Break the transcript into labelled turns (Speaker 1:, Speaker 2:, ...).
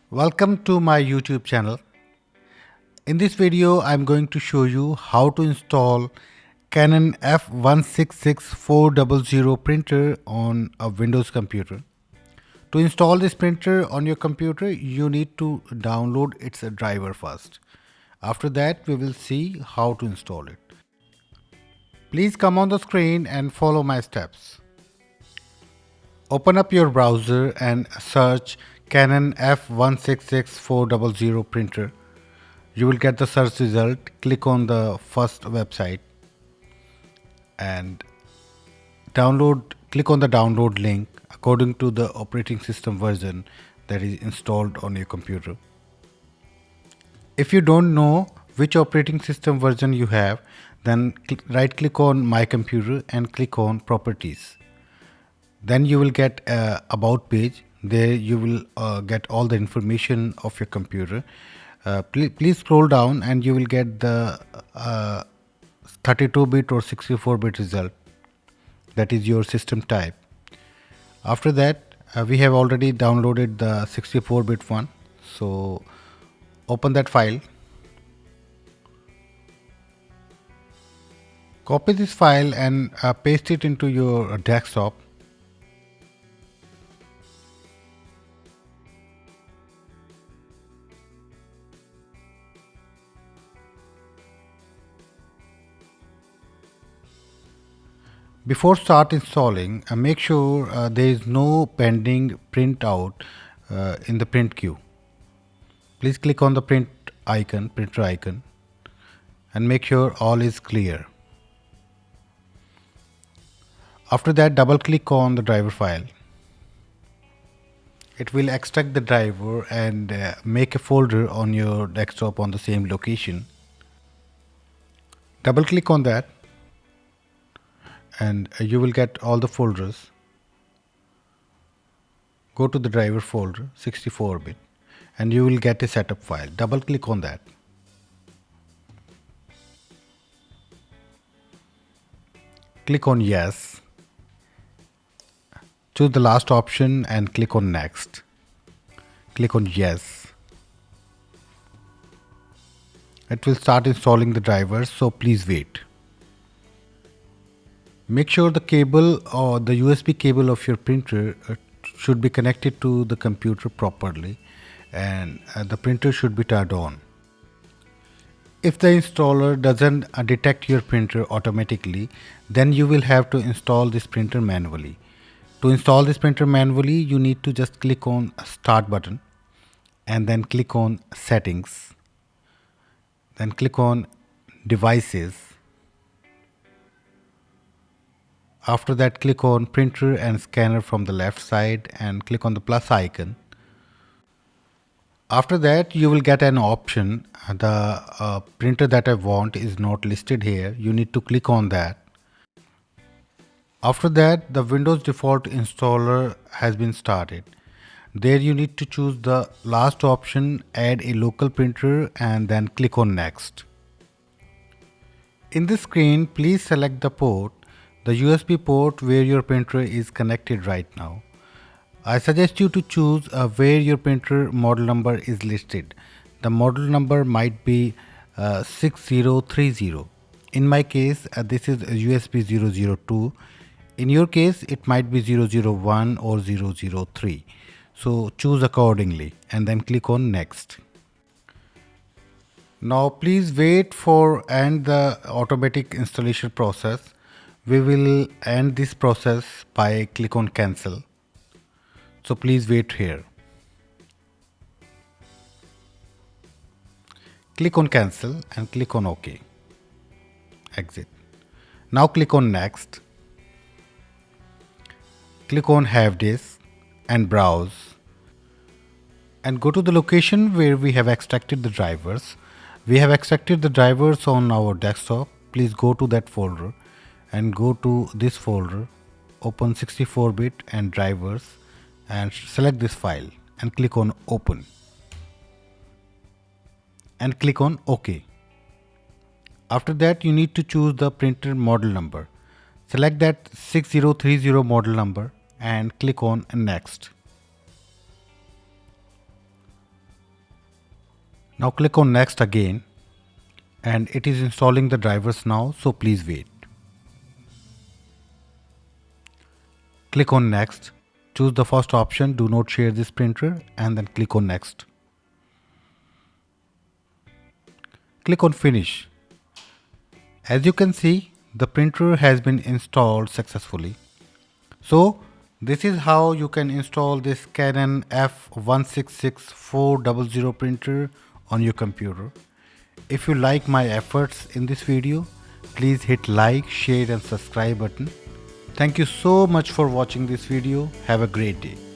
Speaker 1: Welcome to my YouTube channel. In this video, I'm going to show you how to install Canon F166400 printer on a Windows computer. To install this printer on your computer, you need to download its driver first. After that, we will see how to install it. Please come on the screen and follow my steps. Open up your browser and search Canon F166400 printer. You will get the search result. Click on the first website and click on the download link according to the operating system version that is installed on your computer. If you don't know which operating system version you have, then right click on my computer and click on properties. Then you will get a about page. There you will get all the information of your computer. Please scroll down and you will get the 32-bit or 64-bit result. That is your system type. After that, we have already downloaded the 64-bit one. So open that file. Copy this file and paste it into your desktop. Before start installing, make sure there is no pending printout in the print queue. Please click on the printer icon, and make sure all is clear. After that, double click on the driver file. It will extract the driver and make a folder on your desktop on the same location. Double click on that and you will get all the folders. Go to the driver folder 64-bit and you will get a setup file. Double click on that. Click on yes. Choose the last option and click on next. Click on yes. It will start installing the drivers, so please wait. Make sure the cable or the USB cable of your printer should be connected to the computer properly and the printer should be turned on. If the installer doesn't detect your printer automatically, then you will have to install this printer manually. To install this printer manually, you need to just click on Start button and then click on Settings. Then click on Devices. After that, click on Printer and Scanner from the left side and click on the plus icon. After that, you will get an option. The printer that I want is not listed here. You need to click on that. After that, the Windows default installer has been started. There you need to choose the last option, add a local printer, and then click on next. In this screen, please select the port, the USB port where your printer is connected right now. I suggest you to choose where your printer model number is listed. The model number might be 6030. In my case, this is USB 002. In your case, it might be 001 or 003. So choose accordingly and then click on next. Now please wait for end the automatic installation process. We will end this process by click on cancel. So please wait here. Click on cancel and click on OK. Exit. Now click on next. Click on have this and browse. And go to the location where we have extracted the drivers. We have extracted the drivers on our desktop. Please go to that folder and go to this folder. Open 64-bit and drivers and select this file and click on open. And click on OK. After that, you need to choose the printer model number. Select that 6030 model number and click on next. Now click on next again, and it is installing the drivers now, so please wait. Click on next, choose the first option, do not share this printer, and then click on next. Click on finish. As you can see, the printer has been installed successfully. So this is how you can install this Canon F166400 printer on your computer. If you like my efforts in this video, please hit like, share and subscribe button. Thank you so much for watching this video. Have a great day.